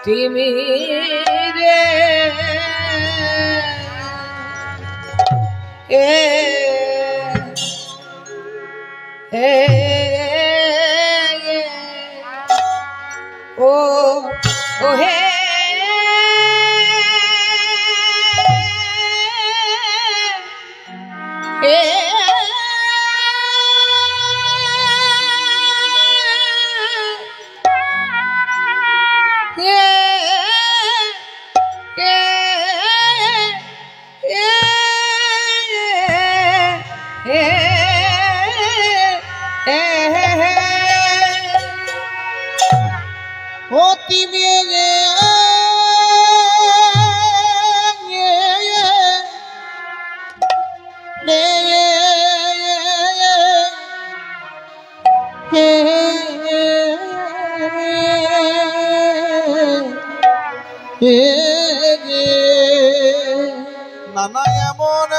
तिमी रे ओ हे নানা এমন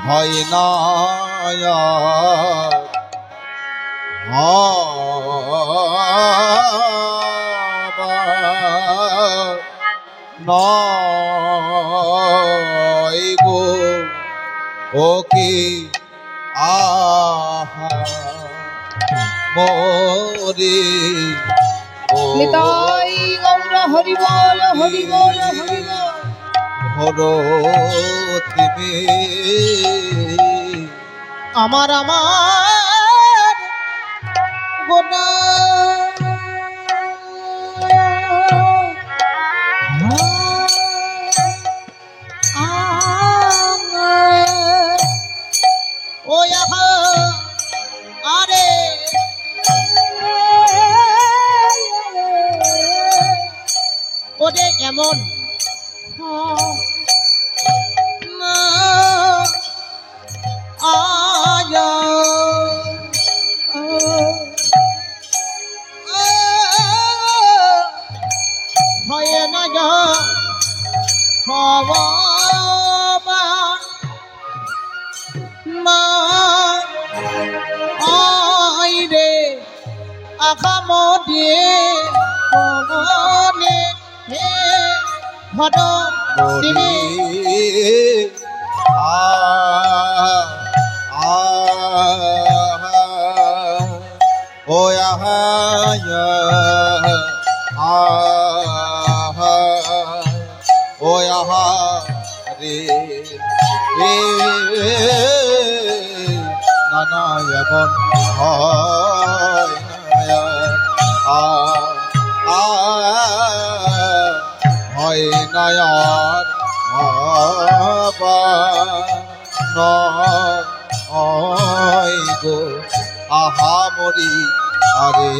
হয় না নয় গো ও কি আহা মোরে নিতাই গৌর হরি বল হরি বল হরি বল হরো তুমি আমার গোনা আরে ওরে এমন আয়া হয় না যা ভগবান মা আই রে আখামে ভগনে হে ভদ তিনি ও আহা ও আহা রে নানা এমন হয় নয়ন নয় গো আহা মরি আরে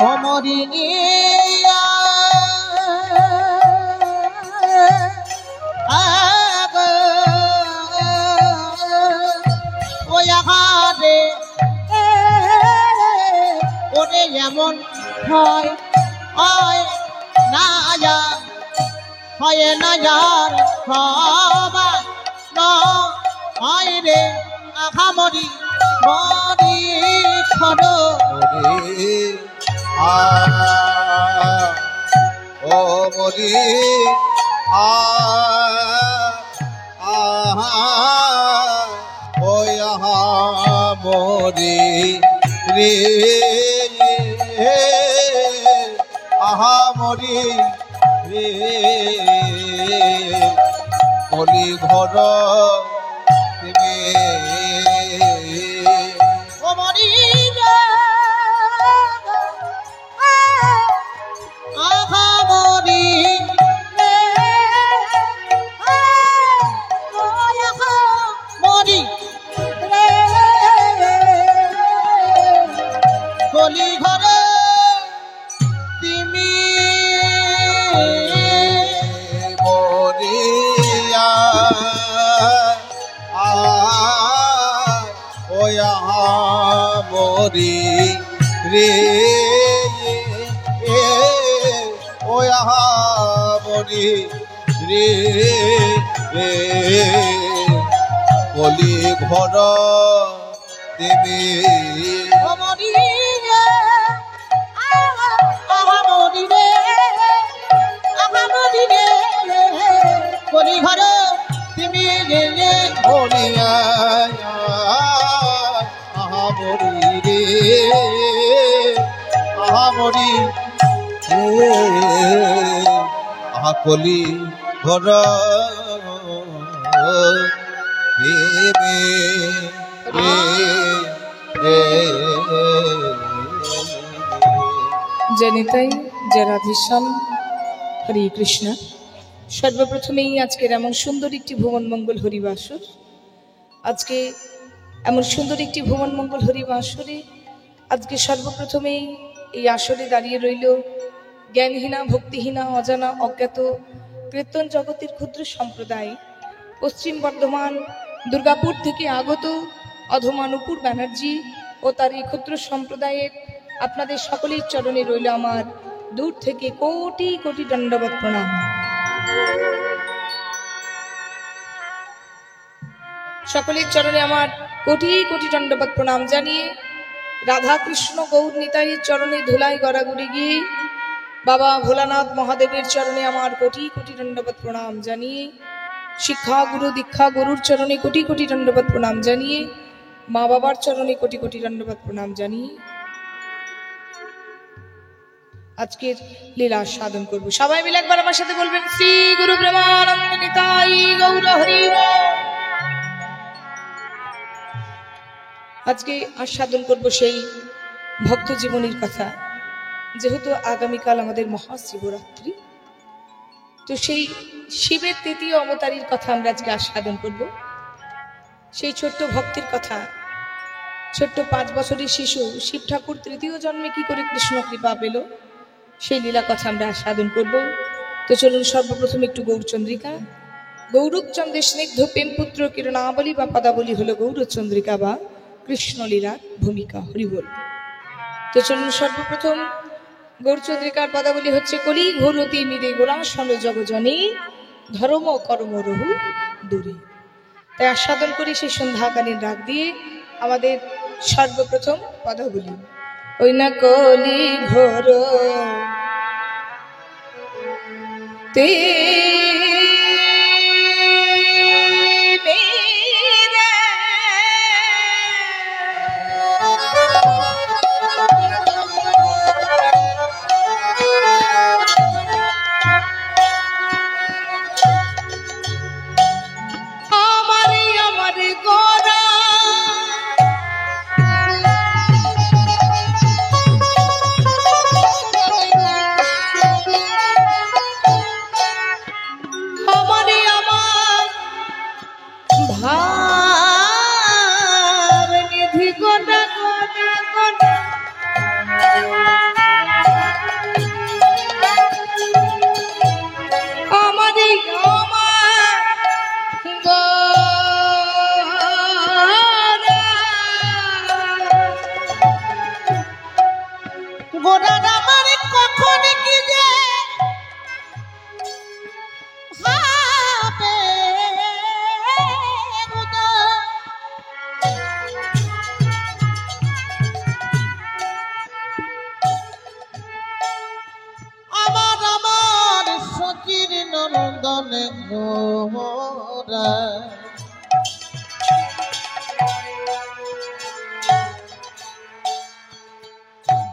অমরি ওরে এমন হয় না যা হয় না যার সবাই নয় রে আখামরি মরি খড ও মরি ও আহা মরি রে আহা মরি রে কলি ঘর তুমি ও মরি আহা মরি মরি ওই আহা মরি রে ওই আহা মরি রে কলি ঘর দেবে অমরি রে আহামরি রে আহামরি রে কলি ঘর তুমি রে মরিয়া আহা মরি রে আহা মরি রে আহা কলি ঘর দেবে জনিতাই জয় রাধেশ্যাম হরে কৃষ্ণ। সর্বপ্রথমেই আজকের এমন সুন্দর একটি ভুবন মঙ্গল হরিবাসর, আজকে এমন সুন্দর একটি ভুবন মঙ্গল হরিবাসরে আজকে সর্বপ্রথমেই এই আসরে দাঁড়িয়ে রইল জ্ঞানহীনা ভক্তিহীনা অজানা অজ্ঞাত কীর্তন জগতের ক্ষুদ্র সম্প্রদায় পশ্চিম বর্ধমান দুর্গাপুর থেকে আগত অধমানুপুর ব্যানার্জি ও তার এই ক্ষুদ্র সম্প্রদায়ের আপনাদের সকলের চরণে রইল আমার দূর থেকে কোটি কোটি দণ্ডবত প্রণাম। সকলের চরণে আমার কোটি কোটি দণ্ডবত প্রণাম জানিয়ে রাধা কৃষ্ণ গৌর নিতাইয়ের চরণে ধুলায় গড়াগড়ি গিয়ে বাবা ভোলানাথ মহাদেবের চরণে আমার কোটি কোটি দণ্ডবত প্রণাম জানিয়ে শিক্ষা গুরু দীক্ষা গুরুর চরণে কোটি কোটি দণ্ডবত প্রণাম জানিয়ে মা বাবার চরণে কোটি কোটি দণ্ডবত প্রণাম জানিয়ে আজকের লীলা সাধন করব। সবাই মিলে একবার আমার সাথে বলবেন শ্রী গুরু প্রেমানন্দ নিতাই গৌর হরি বল। আজকে আস্বাদন করব সেই ভক্ত জীবনীর কথা, যেহেতু আগামীকাল আমাদের মহাশিবরাত্রি, তো সেই শিবের তৃতীয় অবতারীর কথা আমরা আজকে আস্বাদন করব। সেই ছোট্ট ভক্তির কথা, ছোট্ট 5 বছরের শিশু শিব ঠাকুর তৃতীয় জন্মে কি করে কৃষ্ণ কৃপা পেল, সেই লীলা কথা আমরা আস্বাদন করব। তো চলুন সর্বপ্রথম একটু গৌরচন্দ্রিকা, গৌরচন্দ্রের স্নিগ্ধ প্রেমপুত্র কিরণাবলী বা পদাবলী হলো গৌরচন্দ্রিকা বা কৃষ্ণলীলার ভূমিকা। হরিবল। তো চলুন সর্বপ্রথম গৌরচন্দ্রিকার পদাবলী হচ্ছে কলি ঘোরতি মিরে গোলাসন জগজনে ধর্ম কর্ম রহু দূরে। তাই আস্বাদন করি সেই সন্ধ্যাকালীন রাগ দিয়ে আমাদের সর্বপ্রথম পদাবলী। ওই না কলি ঘোর তে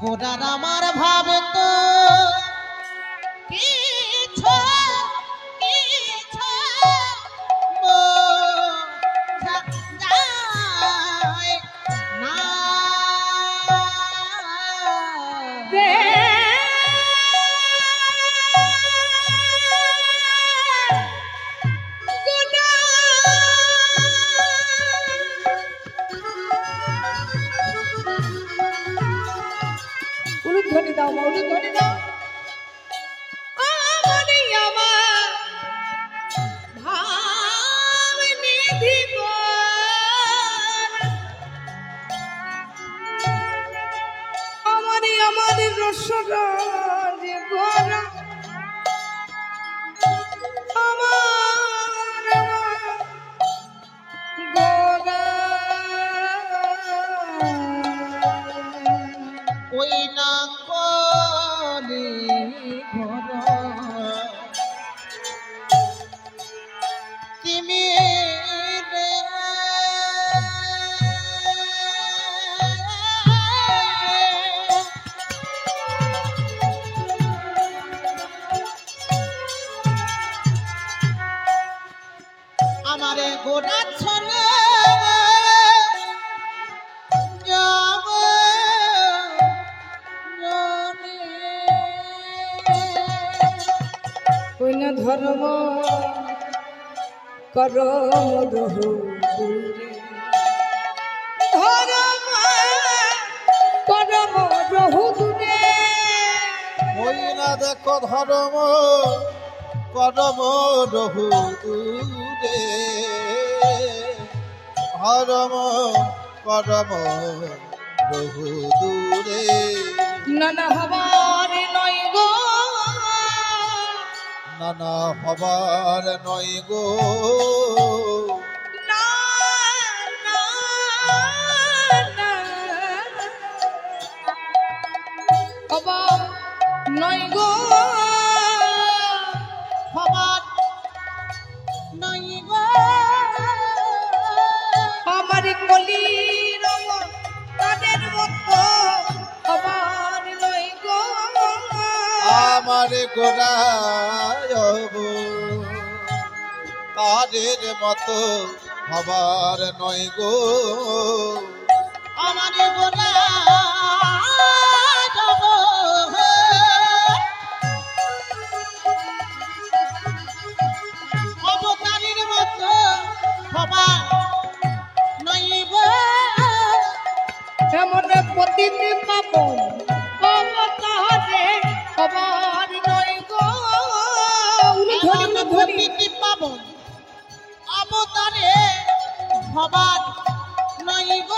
গোরার আমার ভাবে তো কিছু কিছু যায় না উলুধ্বনি দাও মা, উলুধ্বনি দাও। আমারে আমার ভাব নিধি সরজ গোরা আমার গোরা ওই না কলি ঘর তুমি রে আমারে গোড়া ছলে যাব ওই না ধর্ম করম রহু দূরে ধর্ম করম রহু দূরে ওই না দেখো ধর্ম করম রহু দূরে ধর্ম করম রহু দূরে নানা হবার নয় গো নানা হবার নয় গো না না না হবার নয় গো হবার নাই গো আমার কলি রঙ তাদের মতো হবার নয় গো আমার গোড়ায় তাদের মতো হবার নয় গো আমার গোলা যাব অবতারের মতো হবা নইব এমন প্রতিটি পাবন অবতারে হবার নয় গো উনি ধরি এমন না ধরি প্রকৃতি পাবন অবতারে হবার নইব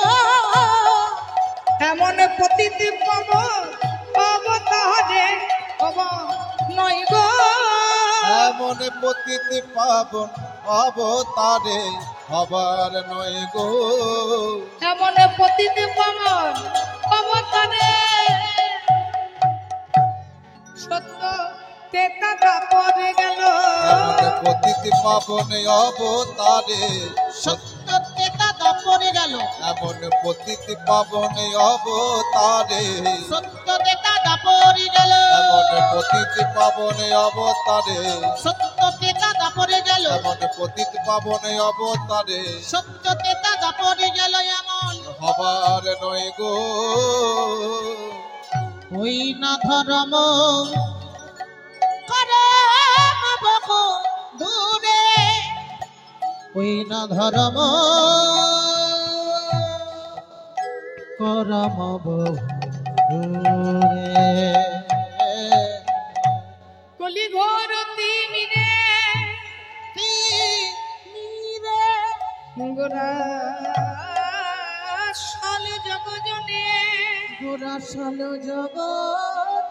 এমন প্রতিটি পাবন অবতারে হবার নয় গো এমন প্রতীতি পাবন অবতারে হবার নয় গো এমন প্রতিটি পাবন অবতারে সত্য তেতা পড়ে গেল এমন প্রতীতি পাবন অবতারে সত্য তেতা পড়ে গেল এমন প্রতীতি পাবন অবতারে সত্য তেতা পড়ে গেল এমন প্রতীতি পাবন অবতারে সত্য তেতা পড়ে গেল এমন প্রতীতি পাবন অবতারে সত্য তেতা পড়ে গেল এমন হবার নয় গো ওই না ধর্ম করম বহু দূরে ওই না ধর্ম করম বহু দূরে কলি ঘর তিমিরে গোরা সাল জগজনে গোরা সাল জগৎ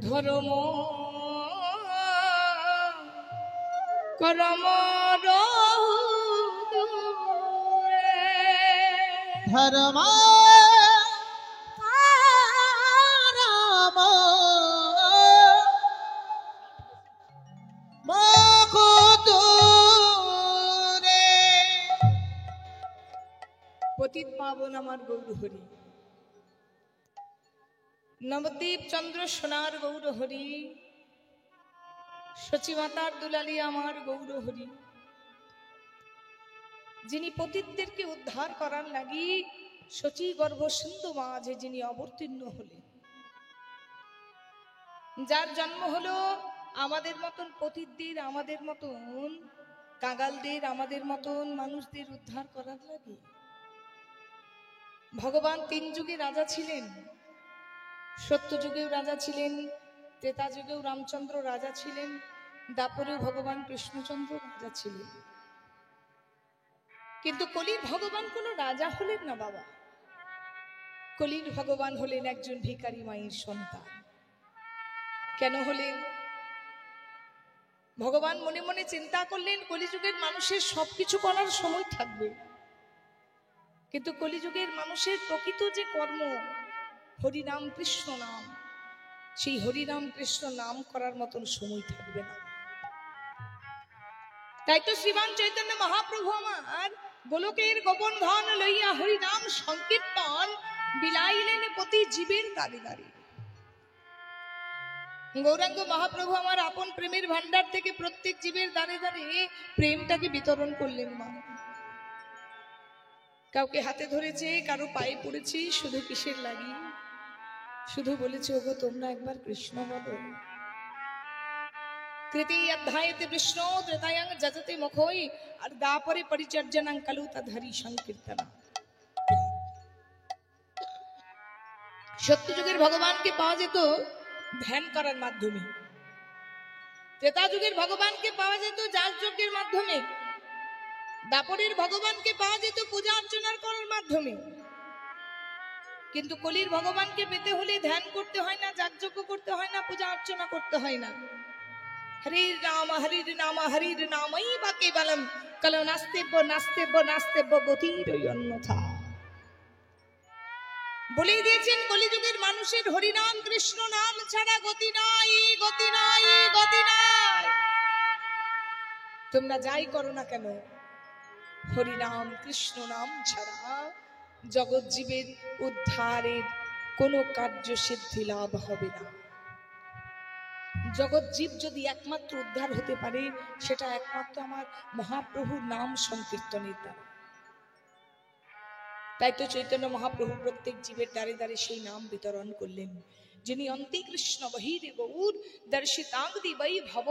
ধর্ম করম ধর্ম বহু দূরে পতিত পাবন আমার গৌর হরি নবদ্বীপ চন্দ্র সোনার গৌর হরি সচিমাতার দুলালী আমার গৌর হরি যিনি পতিতদেরকে উদ্ধার করার লাগি সচি গর্ভ সিন্ধু মাঝে যিনি অবতীর্ণ হলেন যার জন্ম হলো আমাদের মতন পতিতদের আমাদের মতন কাঙালদের আমাদের মতন মানুষদের উদ্ধার করার লাগে ভগবান তিন যুগে রাজা ছিলেন সত্য যুগেও রাজা ছিলেন ত্রেতা যুগেও রামচন্দ্র রাজা ছিলেন দাপরেও ভগবান কৃষ্ণচন্দ্র রাজা ছিলেন কিন্তু কলির ভগবান কোনো রাজা হলেন না বাবা কলির ভগবান হলেন একজন ভিখারি মায়ের সন্তান। কেন হলেন? ভগবান মনে মনে চিন্তা করলেন কলিযুগের মানুষের সবকিছু করার সময় থাকবে, কিন্তু কলিযুগের মানুষের প্রকৃত যে কর্ম হরিনাম কৃষ্ণ নাম, সেই হরিনাম কৃষ্ণ নাম করার মতন সময় থাকবে না। তাই তো শ্রীমান চৈতন্য মহাপ্রভু আমার গোলকের গোপন ধন লইয়া হরিনাম সংকীর্তন বিলাইলেন প্রতি জীবের দ্বারে দ্বারে। গৌরাঙ্গ মহাপ্রভু আমার আপন প্রেমের ভান্ডার থেকে প্রত্যেক জীবের দ্বারে দ্বারে প্রেমটাকে বিতরণ করলেন। মা কাউকে হাতে ধরেছে, কারো পায়ে পড়েছি, শুধু কিসের লাগি? শুধু বলেছে, ওগো তোমরা একবার কৃষ্ণ বলো। তৃতীয় অধ্যায়েতে কৃষ্ণ ত্রেতায়াং যজতে মুখোই আর দাপরে পরিচর্যনাং কলু তধরি সংকীর্তন। সত্যযুগের ভগবানকে পাওয়া যেত ধ্যান করার মাধ্যমে, ত্রেতা যুগের ভগবানকে পাওয়া যেত যাগযজ্ঞের মাধ্যমে, দাপরের ভগবানকে পাওয়া যেত পূজা অর্চনার করার মাধ্যমে। কিন্তু কলির ভগবানকে পেতে হলে ধ্যান করতে হয় না, যাগযজ্ঞ করতে হয় না, পূজা অর্চনা করতে হয় না। হরির নাম হরির নামই বা কেবলম কল নাস্তেব্য নাস্তেব্য নাস্তেব্য গতির অন্যথা। বলেই দিয়েছেন কলিযুগের মানুষের হরিনাম কৃষ্ণ নাম ছাড়া গতি নাই, গতি নাই, গতি নাই। তোমরা যাই করো না কেন, হরিনাম কৃষ্ণ নাম ছাড়া জগৎ জীবের উদ্ধারের কোনো কার্য সিদ্ধি লাভ হবে না। জগৎ জীব যদি একমাত্র উদ্ধার হতে পারে, সেটা একমাত্র আমার মহাপ্রভুর নাম সংকীর্তনের দ্বারা। তাই তো চৈতন্য মহাপ্রভু প্রত্যেক জীবের দ্বারে দ্বারে সেই নাম বিতরণ করলেন। যিনি অন্তি কৃষ্ণ বহিরে গৌর দর্শিতাঙ্গদি বৈ ভব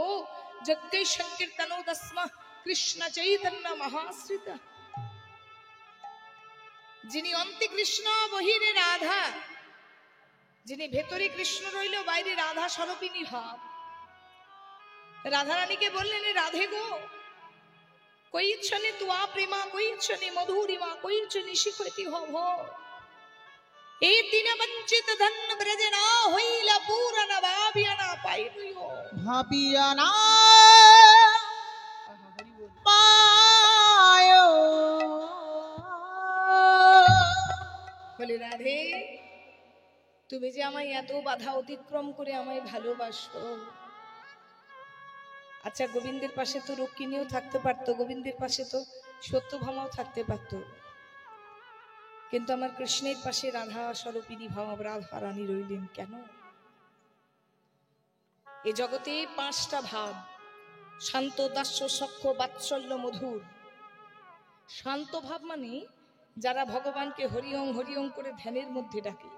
যজ্ঞে সংকীর্তনো দস্ম কৃষ্ণ চৈতন্য মহাশ্রিত। যিনি অন্তি কৃষ্ণ বহিরে রাধা, যিনি ভেতরে কৃষ্ণ রইল বাইরে রাধা স্বরূপিনী ভাব। রাধা রানীকে বললেন, রাধে গো, कोई क्षणे तुआ प्रेमा, कोई क्षणे मधुरिमा, कोई क्षणे शिखती हो भो। ए तीन वंचित धन ब्रजना होइला पूरन भाबियाना पाइयो, भाबियाना पायो। বলে, রাধে তুমি যে আমায় এত বাধা অতিক্রম করে আমায় ভালোবাসো। আচ্ছা, গোবিন্দের পাশে তো রুক্মিণীও থাকতে পারতো, গোবিন্দের পাশে তো সত্যভামাও থাকতে পারতো, কিন্তু আমার কৃষ্ণের পাশে রাধা স্বরূপিনী ভাব রাধা রানী রইলেন কেন? এ জগতে পাঁচটা ভাব, শান্ত, দাস্য, সখ্য, বাৎসল্য, মধুর। শান্ত ভাব মানে যারা ভগবানকে হরিওম হরিওম করে ধ্যানের মধ্যে ডাকে।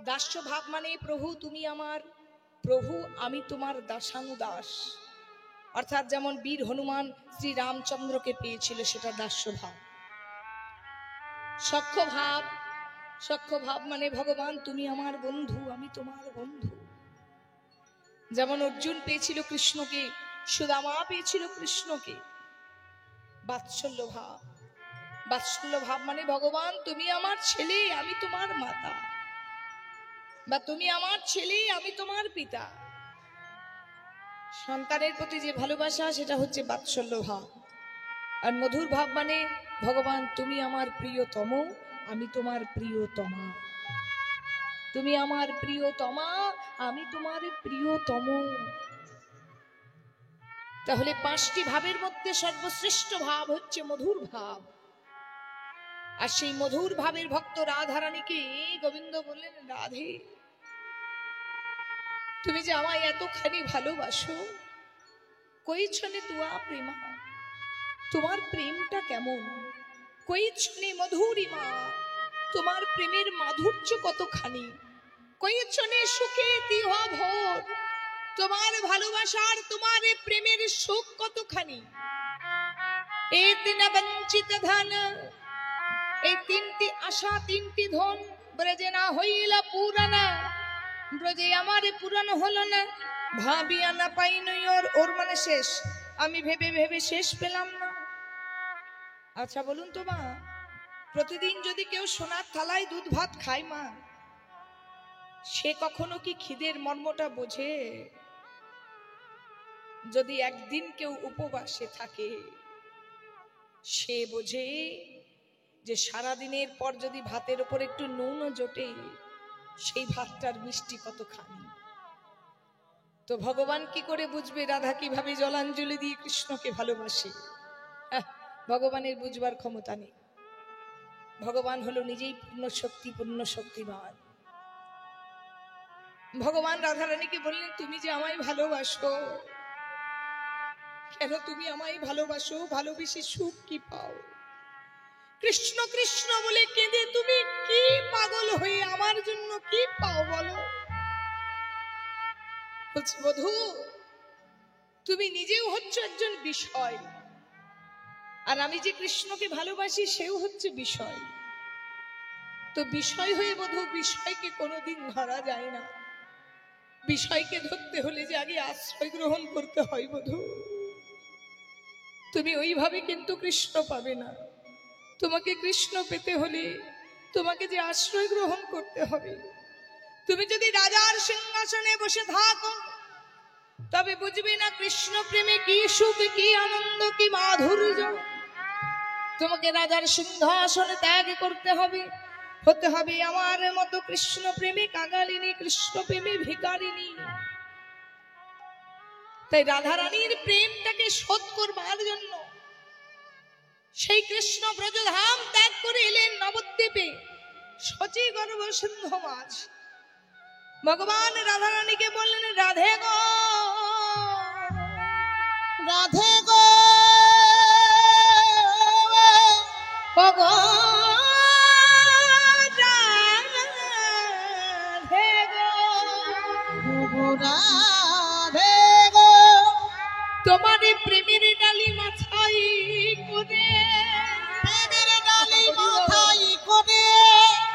দাস্য ভাব মানে প্রভু তুমি আমার প্রভু, আমি তোমার দাসানুদাস। অর্থাৎ যেমন বীর হনুমান শ্রী রামচন্দ্রকে পেয়েছিল, সেটা দাস্য ভাব। সখ্য ভাব, সখ্য ভাব মানে ভগবান তুমি আমার বন্ধু, আমি তোমার বন্ধু। যেমন অর্জুন পেয়েছিল কৃষ্ণকে, সুদামা পেয়েছিল কৃষ্ণকে। বাৎসল্য ভাব, বাৎসল্য ভাব মানে ভগবান তুমি আমার ছেলে, আমি তোমার মাতা, বা তুমি আমার ছেলে, আমি তোমার পিতা। সন্তানের প্রতি যে ভালোবাসা, সেটা হচ্ছে বাৎসল্য ভাব। আর মধুর ভাব মানে ভগবান তুমি আমার প্রিয়তম, আমি তোমার প্রিয়তমা। তুমি আমার প্রিয়তমা, আমি তোমার প্রিয়তম। তাহলে পাঁচটি ভাবের মধ্যে সর্বশ্রেষ্ঠ ভাব হচ্ছে মধুর ভাব। আর সেই মধুর ভাবের ভক্ত রাধারানীকে গোবিন্দ বললেন, রাধে তুমি যে আমায় এতখানি ভালোবাসো, কই ছনে তুয়া প্রেমা, তোমার প্রেমটা কেমন? কই ছনে মধুরিমা, তোমার প্রেমের মাধুর্য কতখানি? কই ছনে সুখে তিহ ভোর, তোমার ভালোবাসার তোমার প্রেমের সুখ কতখানি? এ তিন বঞ্চিত ধন, এই তিনটি আশা, তিনটি ধন ব্রজে না হইলা পুরানা, ব্রজে আমার পূরণ হলো না। ভাবিয়া না পাই নই ওর মানে শেষ, আমি ভেবে ভেবে শেষ পেলাম না। আচ্ছা বলুন তো মা, প্রতিদিন যদি কেউ সোনার থালায় দুধ ভাত খায় মা, সে কখনো কি খিদের মর্মটা বোঝে? যদি একদিন কেউ উপবাসে থাকে, সে বোঝে যে সারাদিনের পর যদি ভাতের উপর একটু নুনও জোটে, সেই ভাতটার মিষ্টি কতখানি। তো ভগবান কি করে বুঝবে রাধা কিভাবে জলাঞ্জলি দিয়ে কৃষ্ণকে ভালোবাসে? ভগবানের বুঝবার ক্ষমতা নেই। ভগবান হলো নিজেই পূর্ণ শক্তি, পূর্ণ শক্তিমান। ভগবান রাধারানীকে বললেন, তুমি যে আমায় ভালোবাসো, কেন তুমি আমায় ভালোবাসো? ভালোবেসে সুখ কি পাও? কৃষ্ণ কৃষ্ণ বলে কেঁদে তুমি কি পাগল হয়ে আমার জন্য কি পাও বলো? বলছে, বধূ তুমি নিজেও হচ্ছে একজন বিষয়, আর আমি যে কৃষ্ণকে ভালোবাসি সেও হচ্ছে বিষয়। তো বিষয় হয়ে বধূ বিষয়কে কোনোদিন ধরা যায় না। বিষয়কে ধরতে হলে যে আগে আশ্রয় গ্রহণ করতে হয় বধূ। তুমি ওইভাবে কিন্তু কৃষ্ণ পাবে না। তোমাকে কৃষ্ণ পেতে হলে তোমাকে যে আশ্রয় গ্রহণ করতে হবে। তুমি যদি রাজার সিংহাসনে বসে থাকো, তবে বুঝবে না কৃষ্ণ প্রেমে কি সুখ, কি আনন্দ, কি মাধুর্য। তোমাকে রাজার সিংহাসনে ত্যাগ করতে হবে, হতে হবে আমার মতো কৃষ্ণ প্রেমে কাঙালিনী, কৃষ্ণ প্রেমে ভিখারিনী। তাই রাধারানীর প্রেমটাকে শোধ করবার জন্য সেই কৃষ্ণ ব্রজধাম ত্যাগ করে এলেন নবদ্বীপে, শচী গর্ভ সিন্ধু মাঝ। ভগবান রাধারানীকে বললেন, রাধে গো রাধে গো গো রাধে গো, রাধে গো তোমার প্রেমের ডালি মাথায় করে, প্রেমের ডালি মাথায় করে,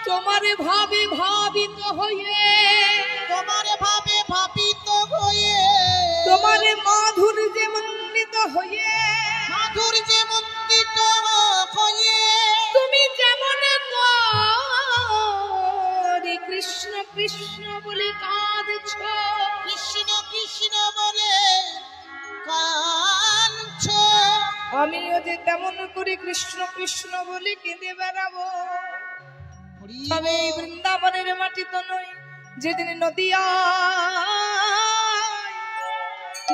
তোমার ভাবে ভাবিত হয়ে, তোমার ভাবে ভাবিত হয়ে, তোমার মাধুর্যে মন্ডিত হয়ে, মাধুর্যে মন্ডিত হয়ে, তুমি যেমন করে কৃষ্ণ কৃষ্ণ বলে কাঁদছ, কৃষ্ণ কৃষ্ণ বলে কাঁদছ, আমিও যে তেমন করে কৃষ্ণ কৃষ্ণ বলে কেঁদে বেড়াবো। তবে এই বৃন্দাবনের মাটি তো নয়, যেদিন নদিয়া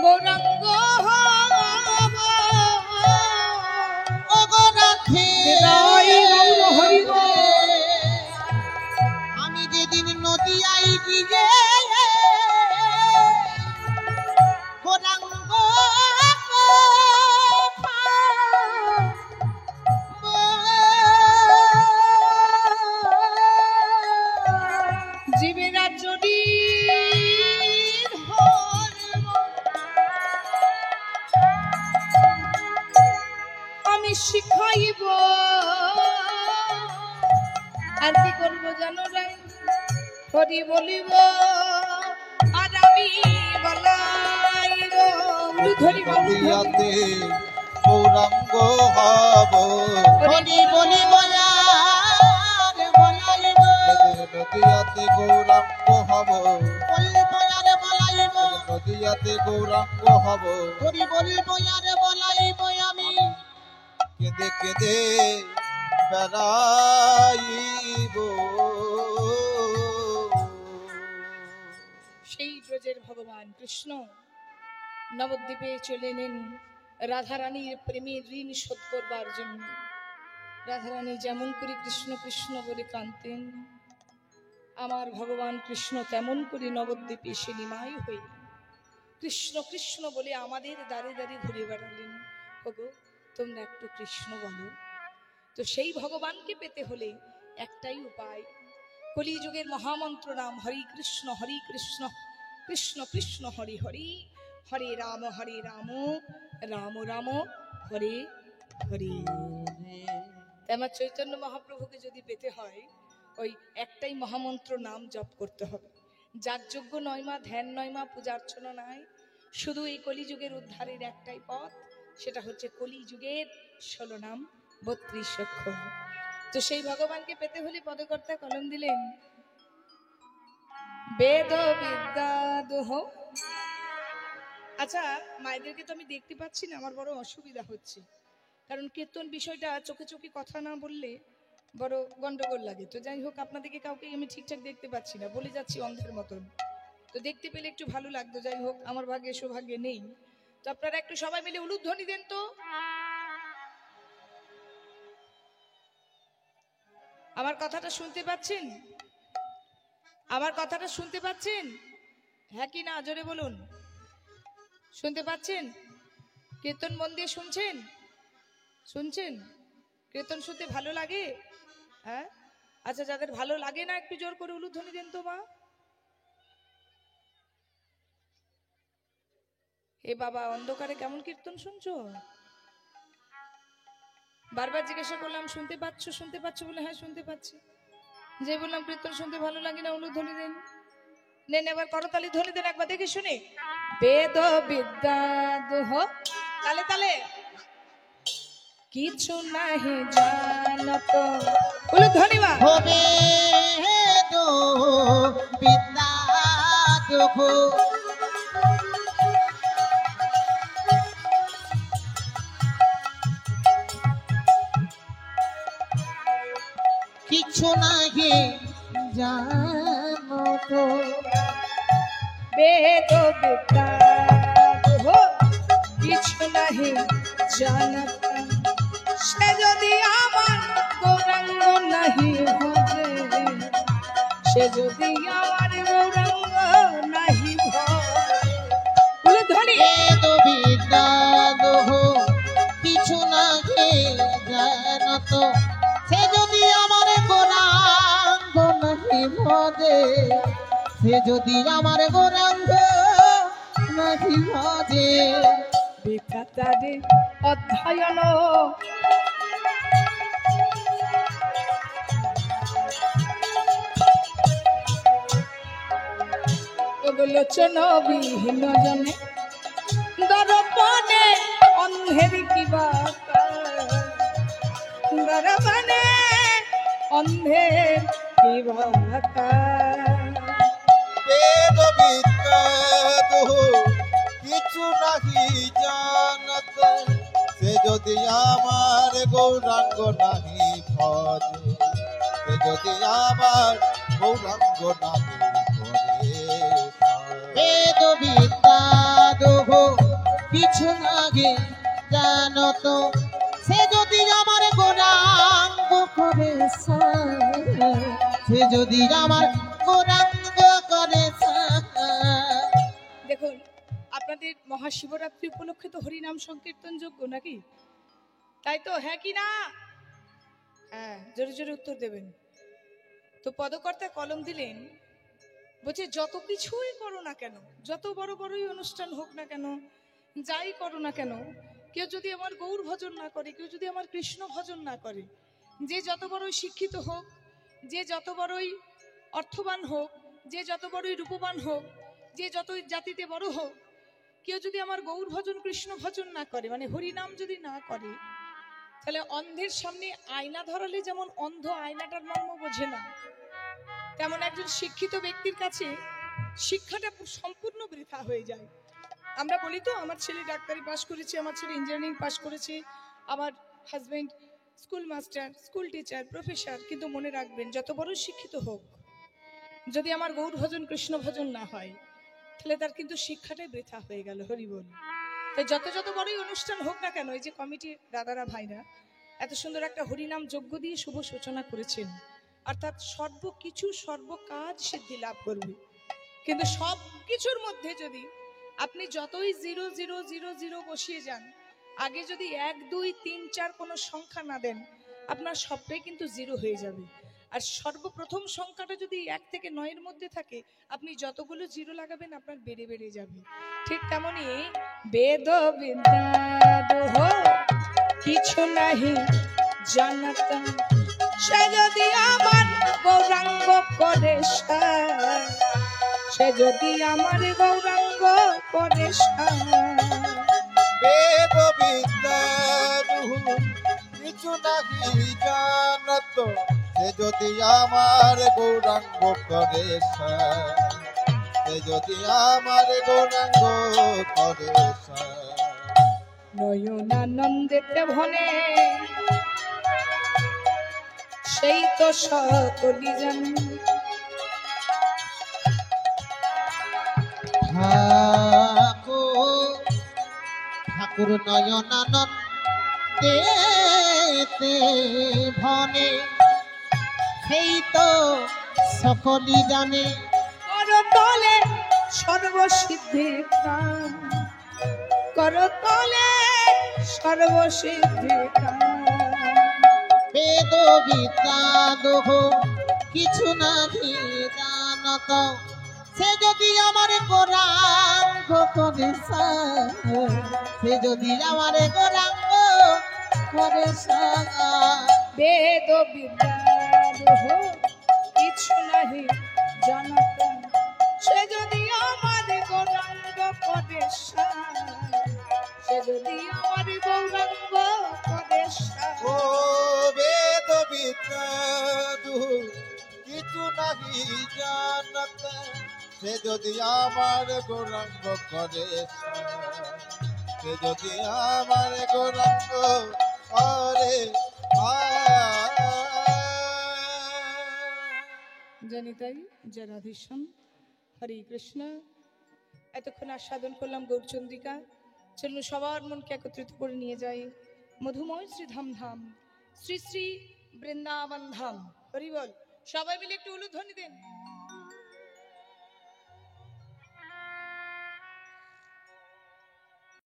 গৌরাঙ্গ হব, ওগো রাধে হৃদয় গৌর হরিব। আমি যেদিন নদিয়ায় গিয়ে গৌরাঙ্গ জীবেরা যদি আমি শিখাইব, আর কি করবো জানো রে? হরি বলিব আর আমি বলাইব, ধরি নদিয়াতে গৌরাঙ্গ হব, হরি বলি বলার বলাইব, নদিয়াতে গৌরাঙ্গ হব, বললে বলার বলাইব, নদিয়াতে গৌরাঙ্গ হব। হরি বলি বলার বলাইব, আমি কেঁদে কেঁদে বেড়াইব। সেই ব্রজের ভগবান কৃষ্ণ নবদ্বীপে চলে এলেন রাধারানীর প্রেমের ঋণ শোধ করবার জন্য। রাধারানী যেমন করে কৃষ্ণ কৃষ্ণ বলে কাঁদতেন, আমার ভগবান কৃষ্ণ তেমন করে নবদ্বীপে এসে নিমাই হয়ে কৃষ্ণ কৃষ্ণ বলে আমাদের দ্বারে দ্বারে ঘুরে বেড়ালেন। ওগো তোমরা একটু কৃষ্ণ বলো। তো সেই ভগবানকে পেতে হলে একটাই উপায়, কলিযুগের মহামন্ত্র নাম হরি কৃষ্ণ, কৃষ্ণ কৃষ্ণ হরি হরি, হরে রাম রাম রাম হরে হরে। আমার চৈতন্য মহাপ্রভুকে যদি পেতে হয়, ওই একটাই মহামন্ত্র নাম জপ করতে হবে। যাগযজ্ঞ নয় মা, ধ্যান নয় মা, পূজা অর্চনা নাই, শুধু এই কলিযুগের উদ্ধারের একটাই পথ, সেটা হচ্ছে কলিযুগের 16 নাম 32 অক্ষর। তো সেই ভগবানকে পেতে হলে পদকর্তা কলম দিলেন, বেদ বিদ্যা দোহ। আচ্ছা, মায়েদেরকে তো আমি দেখতে পাচ্ছি না, আমার বড় অসুবিধা হচ্ছে, কারণ কীর্তন বিষয়টা চোখে চোখে কথা না বললে বড় গন্ডগোল লাগে। তো যাই হোক, আপনাদেরকে কাউকে আমি ঠিকঠাক দেখতে পাচ্ছি না, বলে যাচ্ছি অন্ধের মতন। তো দেখতে পেলে একটু ভালো লাগতো। যাই হোক, আমার ভাগ্যে সৌভাগ্যে নেই। তো আপনারা একটু সবাই মিলে উলুধ্বনি দেন তো। আমার কথাটা শুনতে পাচ্ছেন? আমার কথাটা শুনতে পাচ্ছেন? হ্যাঁ কি না, জোরে বলুন। শুনতে পাচ্ছেন? কীর্তন মন দিয়ে শুনছেন? শুনছেন? কীর্তন শুনতে ভালো লাগে? হ্যাঁ, আচ্ছা, যাদের ভালো লাগে না একটু জোর করে উলুধ্বনি দেন তো মা। এ বাবা, অন্ধকারে কেমন কীর্তন শুনছো? বারবার জিজ্ঞাসা করলাম শুনতে পাচ্ছ, শুনতে পাচ্ছ বলে হ্যাঁ শুনতে পাচ্ছি। যে বললাম কীর্তন শুনতে ভালো লাগে না, উলুধ্বনি দেন। নেন এবার করতালি ধ্বনি দেন, একবার দেখে শুনে। বেদ বিদ্যা দোহ, তালে তালে। কিছু নাহি জানত, উলুধ্বনি মা। হবে দো বিদ্যা দুঃখ, কিছু নাহি জানো তো। বেদ বিদ্যা দোহ, কিছু নাহি জানত, সে যদি আমার গৌরাঙ্গ নাহি ভজে, সে যদি আমার গৌরাঙ্গ নাহি ভজে। উলুধ্বনি। বেদ বিদ্যা দোহ, কিছু নাহি জানো তো, সে যদি আমার গৌরাঙ্গ নাহি ভজে, সে যদি আমার গৌরাঙ্গ নাহি ভজে। বেকাতারে অধ্যয়ন, লোচন বিহীন জনে, দর্পণে অন্ধের কিবা দর্পণে অন্ধের কিবা। বেদ বিদ্যা দোহ, কিছু নাহি জানত, সে যদি আমার গৌরাঙ্গ নাহি ভজে, সে যদি আমার গৌরাঙ্গ নাহি ভজে। বেদ বিদ্যা দোহ, কিছু নাহি জানো তো, সে যদি আমার গৌরাঙ্গ করে সায়, সে যদি আমার গৌরাঙ্গ করে সায়। দেখুন, আপনাদের মহাশিবরাত্রি উপলক্ষে তো হরিনাম সংকীর্তন যোগ্য নাকি? তাই তো, হ্যাঁ কি না? হ্যাঁ, জোরে জোরে উত্তর দেবেন। তো পদকর্তা কলম দিলেন, বলছে যত কিছুই করো না কেন, যত বড় বড়ই অনুষ্ঠান হোক না কেন, যাই করো না কেন, কেউ যদি আমার গৌর ভজন না করে, কেউ যদি আমার কৃষ্ণ ভজন না করে, যে যত বড়ই শিক্ষিত হোক, যে যত বড়ই অর্থবান হোক, যে যত বড়ই রূপবান হোক, যে যতই জাতিতে বড় হোক, কেউ যদি আমার গৌর ভজন কৃষ্ণ ভজন না করে, মানে হরিনাম যদি না করে, তাহলে অন্ধের সামনে আয়না ধরালে যেমন অন্ধ আয়নাটার মর্ম বোঝে না, তেমন একজন শিক্ষিত ব্যক্তির কাছে শিক্ষাটা সম্পূর্ণ বৃথা হয়ে যায়। আমরা বলি তো, আমার ছেলে ডাক্তারি পাশ করেছে, আমার ছেলে ইঞ্জিনিয়ারিং পাশ করেছে, আমার husband school master, school teacher, professor, কিন্তু মনে রাখবেন যত বড় শিক্ষিত হোক, যদি আমার গৌর ভজন কৃষ্ণ ভজন না হয়, তাহলে তার কিন্তু শিক্ষাটাই বৃথা হয়ে গেল। হরি বল। তাই যত যত বড়ই অনুষ্ঠান হোক না কেন, এই যে কমিটির দাদারা ভাইরা এত সুন্দর একটা হরিনাম যজ্ঞ দিয়ে শুভ সূচনা করেছেন, অর্থাৎ সর্বকিছু সর্বকাজ সিদ্ধি লাভ করবে। কিন্তু সব কিছুর মধ্যে যদি আপনি যতই 0 বসিয়ে যান, আগে যদি 1 2 3 4 কোনো সংখ্যা না দেন, আপনার সবটাই কিন্তু 0 হয়ে যাবে। আর সর্বপ্রথম সংখ্যাটা যদি 1 থেকে 9 এর মধ্যে থাকে, আপনি যতগুলো 0 লাগাবেন আপনার বেড়ে বেড়ে যাবে। ঠিক তেমনি বেদ বিদ্যা দোহ, কিছু নাহি জানতাম, সে যদি আমার গৌরাঙ্গ করে সায়, সে যদি আমার গৌরাঙ্গ করে সায়। বেদ বিদ্যা দোহ, কিছু নাহি জানত সে যদি আমার গৌরাঙ্গ করে সায়, সে যদি আমার গৌরাঙ্গ করে সায়। নয়নানন্দেতে ভনে সেই তো সকলি জানে। ঠাকুর নয়নানন্দেতে ভনে সেই তো সকলি জানে। করতলে সর্বসিদ্ধি প্রাণ, করতলে সর্বসিদ্ধি প্রাণ। বেদ বিদ্যা দোহ কিছু নাহি জানত সে যদি আমার গৌরাঙ্গ করে সায়, সে যদি আমার গৌরাঙ্গ করে সায়। বেদ বিদ্যা মোহ কিছু নাহি জানত সে যদি আমার গৌরাঙ্গ করে সায়, সে যদি আমার গৌরাঙ্গ করে সায়। ও বেদ বিদ্যা দুহু কিছু নাহি জানত সে যদি আমার গৌরাঙ্গ করে সায়, সে যদি আমার গৌরাঙ্গ করে জানি তাই জয় রাধেশ্যাম। হরে কৃষ্ণ। এতক্ষণ আস্বাদন করলাম গৌরচন্দ্রিকা। চলুন সবার মনকে একত্রিত করে নিয়ে যাই মধুময় শ্রী ধাম ধাম, শ্রী শ্রী বৃন্দাবন ধাম। হরি বল। সবাই মিলে একটু উলুধ্বনি দেন।